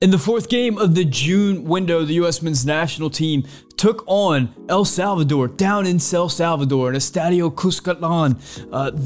In the fourth game of the June window, the U.S. men's national team took on El Salvador down in El Salvador in Estadio Cuscatlán,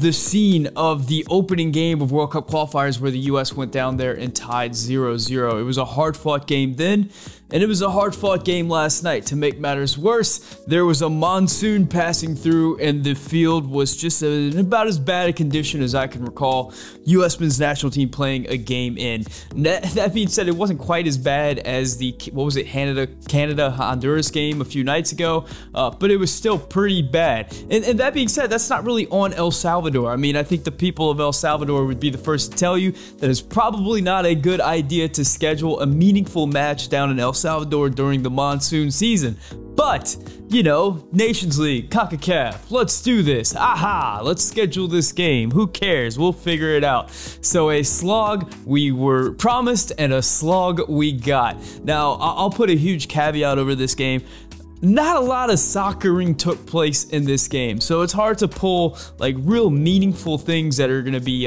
the scene of the opening game of World Cup qualifiers where the U.S. went down there and tied 0-0. It was a hard-fought game then, and it was a hard-fought game last night. To make matters worse, there was a monsoon passing through, and the field was just in about as bad a condition as I can recall U.S. men's national team playing a game in. That being said, it wasn't quite as bad as the, what was it, Canada-Honduras game a few nights ago, but it was still pretty bad. And that being said, that's not really on El Salvador. I mean, I think the people of El Salvador would be the first to tell you that it's probably not a good idea to schedule a meaningful match down in El Salvador during the monsoon season. But, you know, Nations League, CONCACAF, let's do this. Aha, let's schedule this game. Who cares? We'll figure it out. So a slog we were promised and a slog we got. Now, I'll put a huge caveat over this game. Not a lot of soccering took place in this game, so it's hard to pull like real meaningful things that are going to be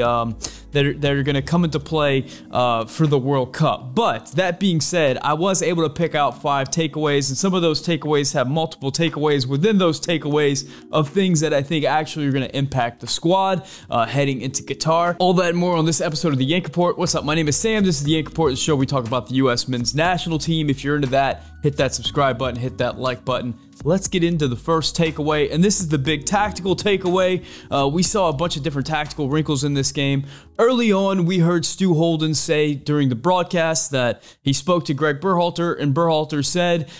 that are going to come into play for the World Cup. But that being said, I was able to pick out 5 takeaways, and some of those takeaways have multiple takeaways within those takeaways of things that I think actually are going to impact the squad heading into Qatar. All that and more on this episode of the Yank Report. What's up? My name is Sam. This is the Yank Report, the show we talk about the U.S. men's national team. If you're into that, hit that subscribe button, hit that like button. Let's get into the first takeaway, and this is the big tactical takeaway. We saw a bunch of different tactical wrinkles in this game. Early on, we heard Stu Holden say during the broadcast that he spoke to Greg Berhalter, and Berhalter said,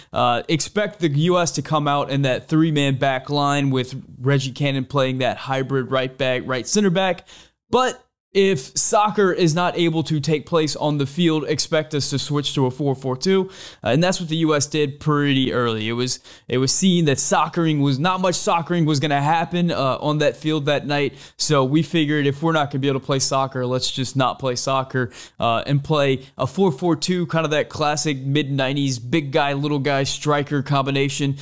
expect the U.S. to come out in that 3-man back line with Reggie Cannon playing that hybrid right back, right center back. But if soccer is not able to take place on the field, expect us to switch to a 4-4-2, and that's what the U.S. did pretty early. It was seen that not much soccering was going to happen on that field that night, so we figured if we're not going to be able to play soccer, let's just not play soccer and play a 4-4-2, kind of that classic mid-90s big guy, little guy striker combination.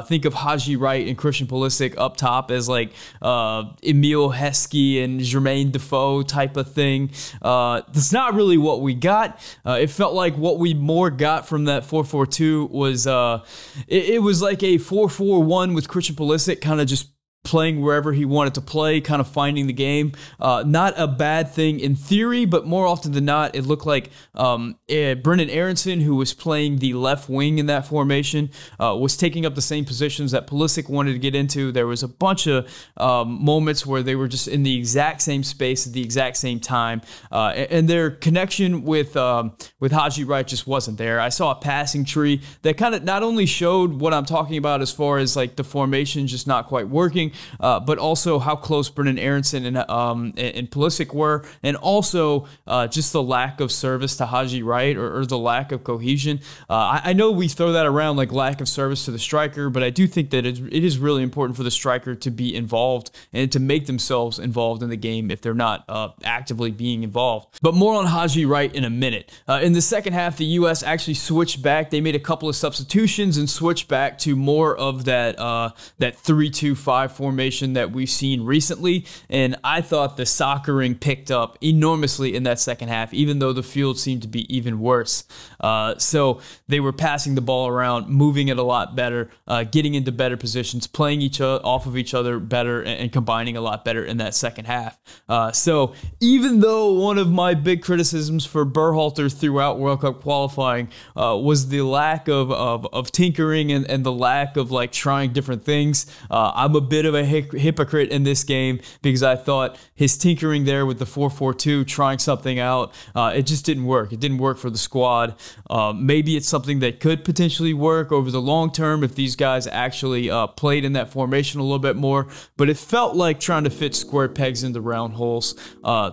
Think of Haji Wright and Christian Pulisic up top as like Emile Heskey and Jermaine Defoe type of thing. That's not really what we got. It felt like what we more got from that 4-4-2 was it was like a 4-4-1 with Christian Pulisic kind of just playing wherever he wanted to play, kind of finding the game. Not a bad thing in theory, but more often than not, it looked like Brendan Aronson, who was playing the left wing in that formation, was taking up the same positions that Pulisic wanted to get into. There was a bunch of moments where they were just in the exact same space at the exact same time, and their connection with Haji Wright just wasn't there. I saw a passing tree that kind of not only showed what I'm talking about as far as like the formation just not quite working, but also how close Brendan Aronson and Pulisic were, and also just the lack of service to Haji Wright or the lack of cohesion. I know we throw that around like lack of service to the striker, but I do think that it is really important for the striker to be involved and to make themselves involved in the game if they're not actively being involved. But more on Haji Wright in a minute. In the second half, the U.S. actually switched back. They made a couple of substitutions and switched back to more of that 3-2-5 formation that we've seen recently, and I thought the soccering picked up enormously in that second half, even though the field seemed to be even worse. So they were passing the ball around, moving it a lot better, getting into better positions, playing off of each other better, and combining a lot better in that second half. So even though one of my big criticisms for Berhalter throughout World Cup qualifying was the lack of tinkering and the lack of like trying different things, I'm a bit of a hypocrite in this game because I thought his tinkering there with the 4-4-2, trying something out, it just didn't work. It didn't work for the squad. Maybe it's something that could potentially work over the long term if these guys actually played in that formation a little bit more, but it felt like trying to fit square pegs into round holes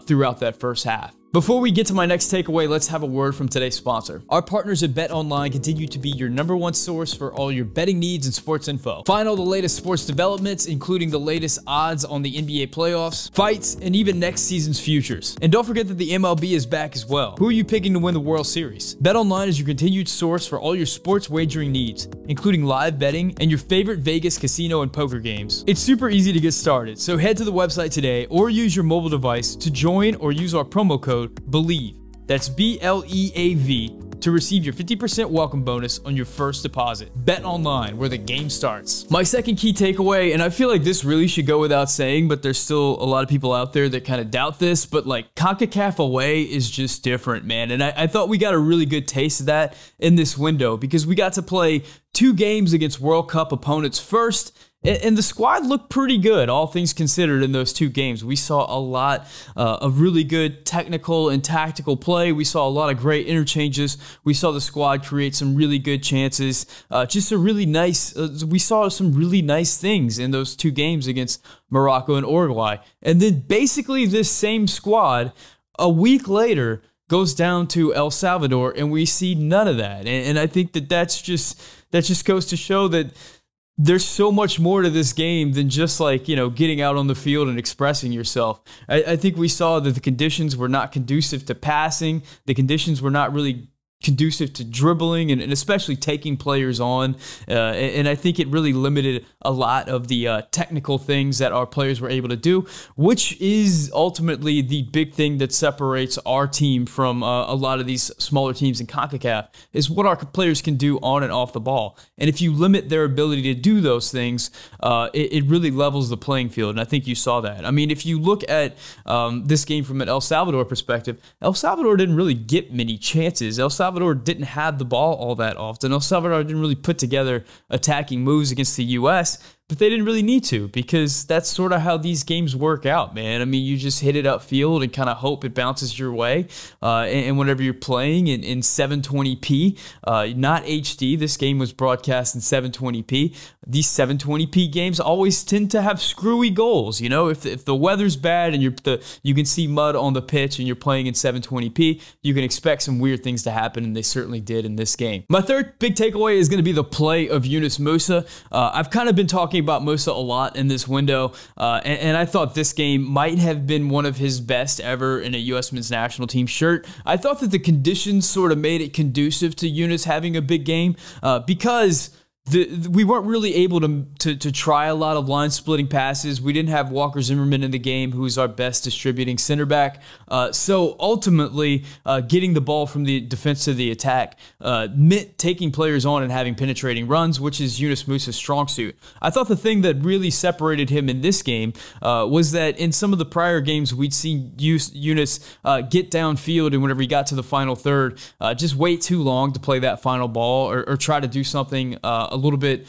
throughout that first half. Before we get to my next takeaway, let's have a word from today's sponsor. Our partners at BetOnline continue to be your #1 source for all your betting needs and sports info. Find all the latest sports developments, including the latest odds on the NBA playoffs, fights, and even next season's futures. And don't forget that the MLB is back as well. Who are you picking to win the World Series? BetOnline is your continued source for all your sports wagering needs, including live betting and your favorite Vegas casino and poker games. It's super easy to get started, so head to the website today or use your mobile device to join or use our promo code BELIEVE. That's BLEAV to receive your 50% welcome bonus on your first deposit. Bet online, where the game starts. My second key takeaway, and I feel like this really should go without saying, but there's still a lot of people out there that kind of doubt this, but like CONCACAF away is just different, man. And I thought we got a really good taste of that in this window because we got to play 2 games against World Cup opponents first. And the squad looked pretty good, all things considered, in those 2 games. We saw a lot of really good technical and tactical play. We saw a lot of great interchanges. We saw the squad create some really good chances. Just a really nice, we saw some really nice things in those 2 games against Morocco and Uruguay. And then basically this same squad, a week later, goes down to El Salvador, and we see none of that. And I think that just goes to show that there's so much more to this game than just like, you know, getting out on the field and expressing yourself. I think we saw that the conditions were not conducive to passing. The conditions were not really conducive to dribbling and especially taking players on. And I think it really limited a lot of the technical things that our players were able to do, which is ultimately the big thing that separates our team from a lot of these smaller teams in CONCACAF, is what our players can do on and off the ball. And if you limit their ability to do those things, it really levels the playing field. And I think you saw that. I mean, if you look at this game from an El Salvador perspective, El Salvador didn't really get many chances. El Salvador didn't have the ball all that often. El Salvador didn't really put together attacking moves against the U.S., but they didn't really need to, because that's sort of how these games work out, man. I mean, you just hit it upfield and kind of hope it bounces your way. And whenever you're playing in 720p, not HD, this game was broadcast in 720p. These 720p games always tend to have screwy goals. You know, if the weather's bad and you can see mud on the pitch and you're playing in 720p, you can expect some weird things to happen, and they certainly did in this game. My third big takeaway is going to be the play of Yunus Musah. I've kind of been talking about Musah a lot in this window, and I thought this game might have been one of his best ever in a U.S. men's national team shirt. I thought that the conditions sort of made it conducive to Yunus having a big game because we weren't really able to try a lot of line splitting passes. We didn't have Walker Zimmerman in the game, who's our best distributing center back. So ultimately, getting the ball from the defense to the attack meant taking players on and having penetrating runs, which is Yunus Musah's strong suit. I thought the thing that really separated him in this game was that in some of the prior games, we'd seen Yunus get downfield, and whenever he got to the final third, just wait too long to play that final ball or try to do something a little bit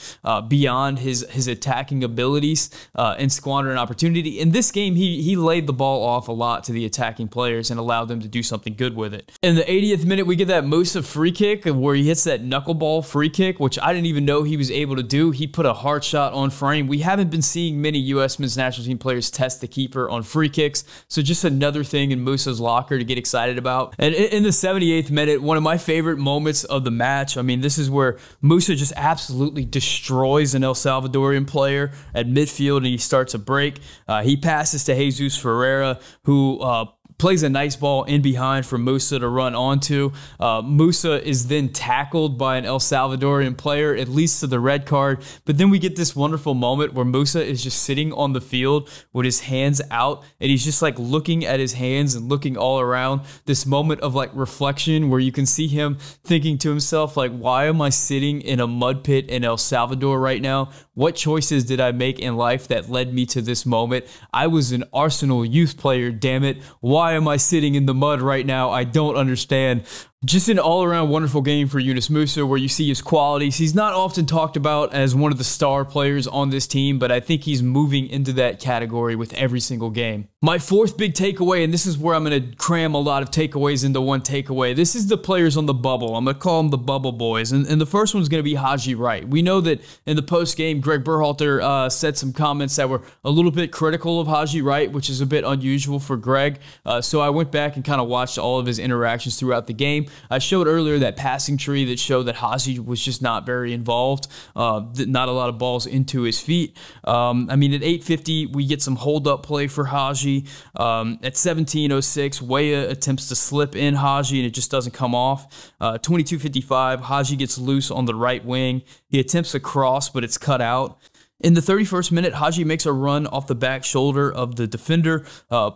beyond his attacking abilities and squander an opportunity. In this game, he laid the ball off a lot to the attacking players and allowed them to do something good with it. In the 80th minute, we get that Musah free kick where he hits that knuckleball free kick, which I didn't even know he was able to do. He put a hard shot on frame. We haven't been seeing many U.S. men's national team players test the keeper on free kicks, so just another thing in Musah's locker to get excited about. And in the 78th minute, one of my favorite moments of the match, I mean, this is where Musah just absolutely destroys an El Salvadorian player at midfield, and he starts a break. He passes to Jesus Ferreira, who plays a nice ball in behind for Musah to run onto. Musah is then tackled by an El Salvadorian player. It leads to the red card. But then we get this wonderful moment where Musah is just sitting on the field with his hands out, and he's just like looking at his hands and looking all around. This moment of like reflection where you can see him thinking to himself, like, why am I sitting in a mud pit in El Salvador right now? What choices did I make in life that led me to this moment? I was an Arsenal youth player, damn it. Why am I sitting in the mud right now? I don't understand. Just an all-around wonderful game for Yunus Musah, where you see his qualities. He's not often talked about as one of the star players on this team, but I think he's moving into that category with every single game. My fourth big takeaway, and this is where I'm going to cram a lot of takeaways into one takeaway. This is the players on the bubble. I'm going to call them the bubble boys. And the first one's going to be Haji Wright. We know that in the post-game, Greg Berhalter said some comments that were a little bit critical of Haji Wright, which is a bit unusual for Greg. So I went back and kind of watched all of his interactions throughout the game. I showed earlier that passing tree that showed that Haji was just not very involved, not a lot of balls into his feet. I mean, at 8:50, we get some hold-up play for Haji. At 17:06, Weah attempts to slip in Haji, and it just doesn't come off. 22:55, Haji gets loose on the right wing. He attempts a cross, but it's cut out. In the 31st minute, Haji makes a run off the back shoulder of the defender.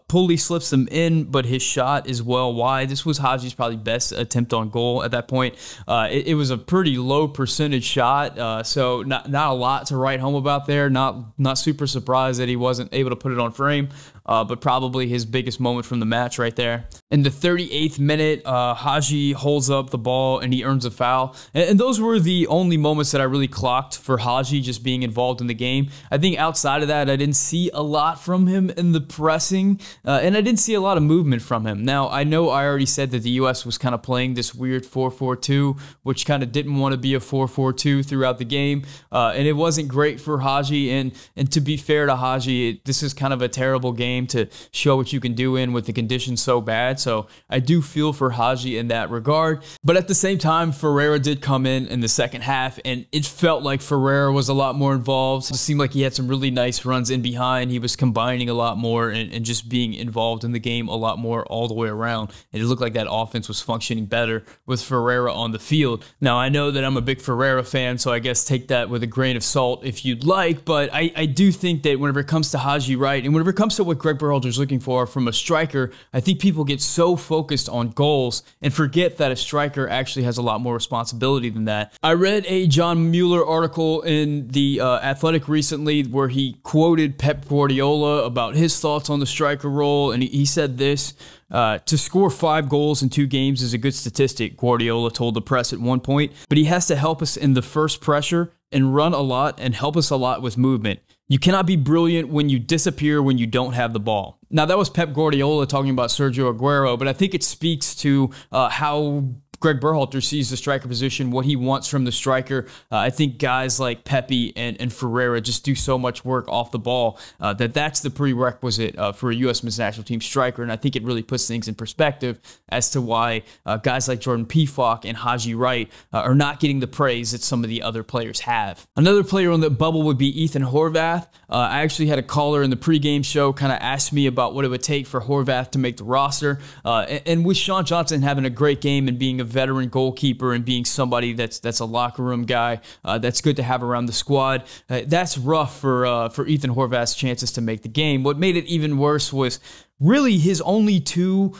Pulley slips him in, but his shot is well wide. This was Haji's probably best attempt on goal at that point. It was a pretty low percentage shot, so not a lot to write home about there. Not super surprised that he wasn't able to put it on frame. But probably his biggest moment from the match right there. In the 38th minute, Haji holds up the ball and he earns a foul. And those were the only moments that I really clocked for Haji just being involved in the game. I think outside of that, I didn't see a lot from him in the pressing, and I didn't see a lot of movement from him. Now, I know I already said that the U.S. was kind of playing this weird 4-4-2, which kind of didn't want to be a 4-4-2 throughout the game, and it wasn't great for Haji. And to be fair to Haji, this is kind of a terrible game to show what you can do in with the conditions so bad. So I do feel for Haji in that regard. But at the same time, Ferreira did come in the second half, and it felt like Ferreira was a lot more involved. It seemed like he had some really nice runs in behind. He was combining a lot more and just being involved in the game a lot more all the way around. And it looked like that offense was functioning better with Ferreira on the field. Now, I know that I'm a big Ferreira fan, so I guess take that with a grain of salt if you'd like. But I do think that whenever it comes to Haji Wright, and whenever it comes to what Greg Berhalter's looking for from a striker, I think people get so focused on goals and forget that a striker actually has a lot more responsibility than that. I read a John Mueller article in the Athletic recently where he quoted Pep Guardiola about his thoughts on the striker role, and he said this: to score 5 goals in 2 games is a good statistic, Guardiola told the press at one point, but he has to help us in the first pressure and run a lot and help us a lot with movement. You cannot be brilliant when you disappear when you don't have the ball. Now, that was Pep Guardiola talking about Sergio Aguero, but I think it speaks to how Greg Berhalter sees the striker position, what he wants from the striker. I think guys like Pepe and Ferreira just do so much work off the ball that's the prerequisite for a U.S. men's national team striker, and I think it really puts things in perspective as to why guys like Jordan Pefok and Haji Wright are not getting the praise that some of the other players have. Another player on the bubble would be Ethan Horvath. I actually had a caller in the pregame show kind of ask me about what it would take for Horvath to make the roster, and with Sean Johnson having a great game and being a veteran goalkeeper and being somebody that's a locker room guy that's good to have around the squad, that's rough for Ethan Horvath's chances to make the game. What made it even worse was really his only 2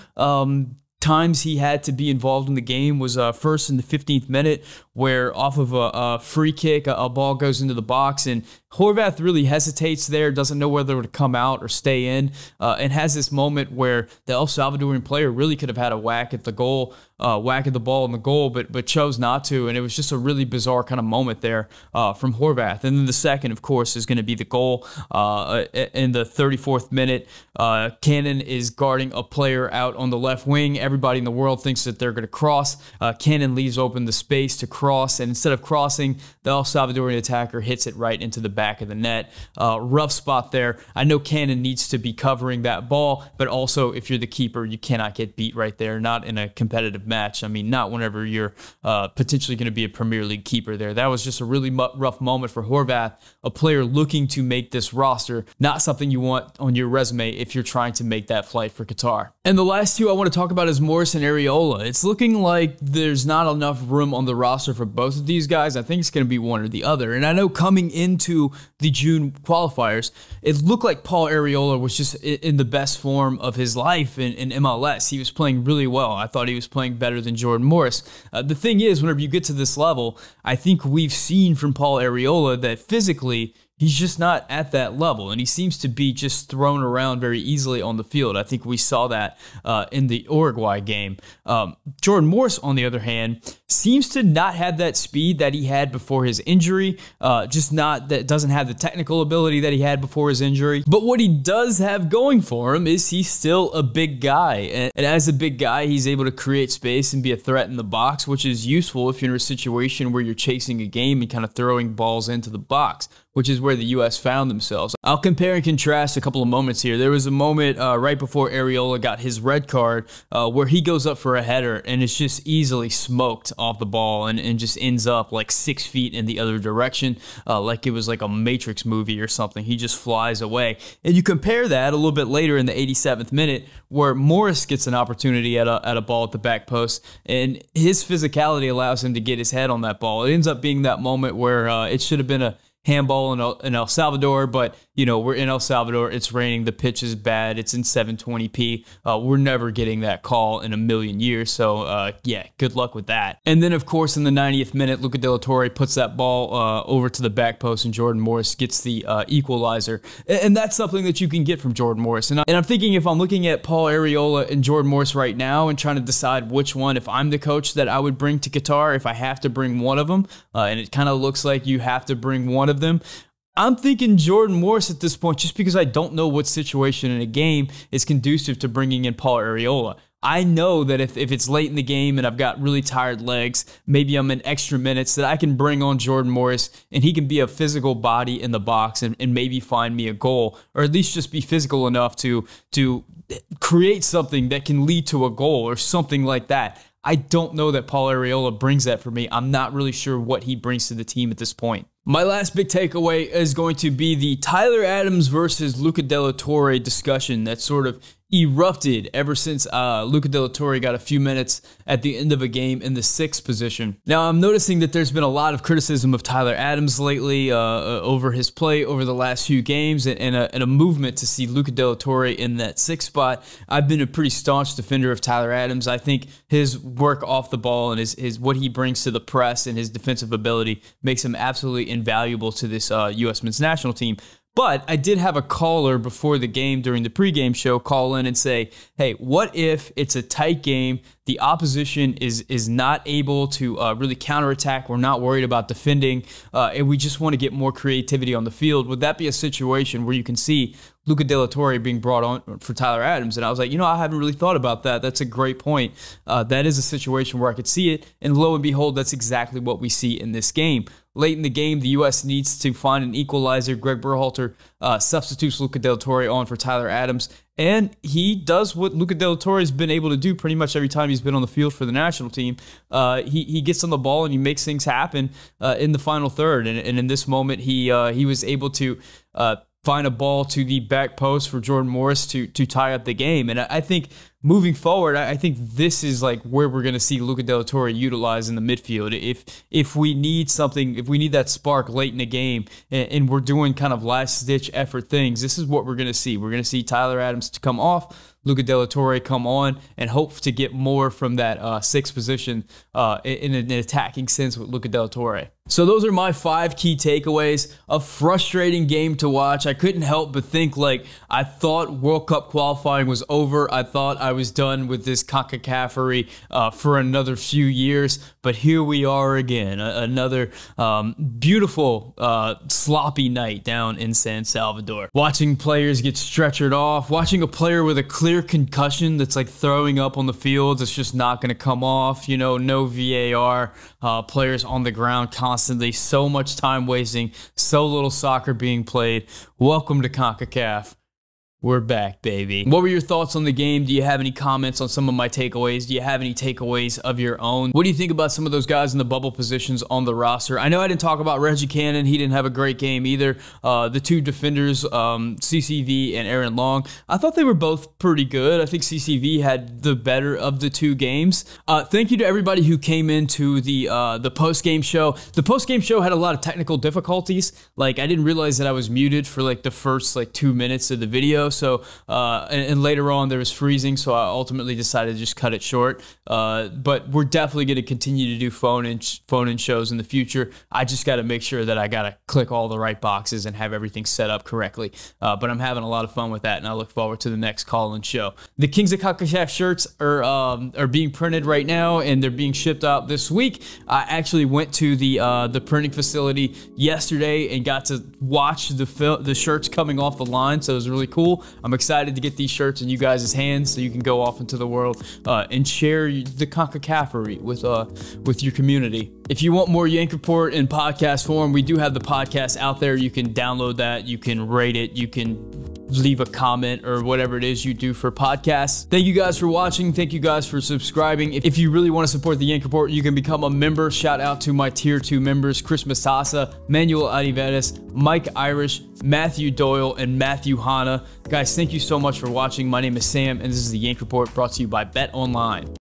times he had to be involved in the game was first in the 15th minute, where off of a free kick, a ball goes into the box, and Horvath really hesitates there, doesn't know whether to come out or stay in, and has this moment where the El Salvadorian player really could have had a whack at the goal, whack at the ball in the goal, but chose not to, and it was just a really bizarre kind of moment there from Horvath. And then the second, of course, is going to be the goal in the 34th minute. Cannon is guarding a player out on the left wing. Everybody in the world thinks that they're going to cross. Cannon leaves open the space to cross, and instead of crossing, the El Salvadorian attacker hits it right into the back of the net. Rough spot there. I know Cannon needs to be covering that ball, but also if you're the keeper, you cannot get beat right there, not in a competitive match. I mean, not whenever you're potentially going to be a Premier League keeper there. That was just a really rough moment for Horvath, a player looking to make this roster, not something you want on your resume if you're trying to make that flight for Qatar. And the last 2 I want to talk about is Morris and Arriola. It's looking like there's not enough room on the roster for both of these guys. I think it's going to be one or the other. And I know coming into the June qualifiers, it looked like Paul Arriola was just in the best form of his life in MLS. He was playing really well. I thought he was playing better than Jordan Morris. The thing is, whenever you get to this level, I think we've seen from Paul Arriola that physically he's just not at that level, and he seems to be just thrown around very easily on the field. I think we saw that in the Uruguay game. Jordan Morris, on the other hand, seems to not have that speed that he had before his injury, doesn't have the technical ability that he had before his injury. But what he does have going for him is he's still a big guy, and as a big guy, he's able to create space and be a threat in the box, which is useful if you're in a situation where you're chasing a game and kind of throwing balls into the box, which is where the U.S. found themselves. I'll compare and contrast a couple of moments here. There was a moment right before Arriola got his red card where he goes up for a header and it's just easily smoked off the ball and just ends up like 6 feet in the other direction, like it was like a Matrix movie or something. He just flies away. And you compare that a little bit later in the 87th minute where Morris gets an opportunity at a ball at the back post, and his physicality allows him to get his head on that ball. It ends up being that moment where it should have been a handball in El Salvador, but you know, we're in El Salvador, it's raining, the pitch is bad, it's in 720p. We're never getting that call in a million years, so yeah, good luck with that. And then, of course, in the 90th minute, Luca De La Torre puts that ball over to the back post, and Jordan Morris gets the equalizer. And that's something that you can get from Jordan Morris. And I'm thinking, if I'm looking at Paul Arriola and Jordan Morris right now and trying to decide which one, if I'm the coach, that I would bring to Qatar, if I have to bring one of them, and it kind of looks like you have to bring one of them, I'm thinking Jordan Morris at this point, just because I don't know what situation in a game is conducive to bringing in Paul Arriola. I know that if it's late in the game and I've got really tired legs, maybe I'm in extra minutes, that I can bring on Jordan Morris and he can be a physical body in the box and maybe find me a goal, or at least just be physical enough to create something that can lead to a goal or something like that. I don't know that Paul Arriola brings that for me. I'm not really sure what he brings to the team at this point. My last big takeaway is going to be the Tyler Adams versus Luca De La Torre discussion that sort of erupted ever since Luca De La Torre got a few minutes at the end of a game in the 6th position. Now, I'm noticing that there's been a lot of criticism of Tyler Adams lately over his play over the last few games, and a movement to see Luca De La Torre in that 6th spot. I've been a pretty staunch defender of Tyler Adams. I think his work off the ball and his what he brings to the press and his defensive ability makes him absolutely invaluable to this U.S. men's national team. But I did have a caller before the game during the pregame show call in and say, hey, what if it's a tight game, the opposition is not able to really counterattack, we're not worried about defending, and we just want to get more creativity on the field? Would that be a situation where you can see Luca De La Torre being brought on for Tyler Adams? And I was like, you know, I haven't really thought about that. That's a great point. That is a situation where I could see it, and lo and behold, that's exactly what we see in this game. Late in the game, the U.S. needs to find an equalizer. Greg Berhalter substitutes Luca De La Torre on for Tyler Adams, and he does what Luca De La Torre has been able to do pretty much every time he's been on the field for the national team. He gets on the ball and he makes things happen in the final third, and in this moment, he was able to find a ball to the back post for Jordan Morris to tie up the game. And I think moving forward, I think this is like where we're going to see Luca De La Torre utilized in the midfield. If we need something, if we need that spark late in the game, and we're doing kind of last-ditch effort things, this is what we're going to see. We're going to see Tyler Adams to come off, Luca De La Torre come on, and hope to get more from that 6th position in an attacking sense with Luca De La Torre. So those are my 5 key takeaways. A frustrating game to watch. I couldn't help but think, like, I thought World Cup qualifying was over. I thought I was done with this CONCACAFery for another few years, but here we are again. Another beautiful, sloppy night down in San Salvador. Watching players get stretchered off, watching a player with a clear concussion that's like throwing up on the field that's just not going to come off, you know, no VAR, players on the ground constantly, so much time wasting, so little soccer being played. Welcome to CONCACAF. We're back, baby. What were your thoughts on the game? Do you have any comments on some of my takeaways? Do you have any takeaways of your own? What do you think about some of those guys in the bubble positions on the roster? I know I didn't talk about Reggie Cannon. He didn't have a great game either. The 2 defenders, CCV and Aaron Long, I thought they were both pretty good. I think CCV had the better of the 2 games. Thank you to everybody who came into the post-game show. The post-game show had a lot of technical difficulties. Like, I didn't realize that I was muted for like the first 2 minutes of the video. So, and later on there was freezing, so I ultimately decided to just cut it short. But we're definitely going to continue to do phone-in shows in the future. I just got to make sure that I got to click all the right boxes and have everything set up correctly. But I'm having a lot of fun with that, and I look forward to the next call-in show. The Kings of CONCACAF shirts are being printed right now, and they're being shipped out this week. I actually went to the printing facility yesterday and got to watch the shirts coming off the line, so it was really cool. I'm excited to get these shirts in you guys' hands so you can go off into the world and share the CONCACAFery with your community. If you want more Yank Report in podcast form, we do have the podcast out there. You can download that, you can rate it, you can leave a comment or whatever it is you do for podcasts. Thank you guys for watching. Thank you guys for subscribing. If you really want to support the Yank Report, you can become a member. Shout out to my Tier 2 members, Chris Masasa, Manuel Adiveras, Mike Irish, Matthew Doyle, and Matthew Hanna. Guys, thank you so much for watching. My name is Sam, and this is the Yank Report brought to you by Bet Online.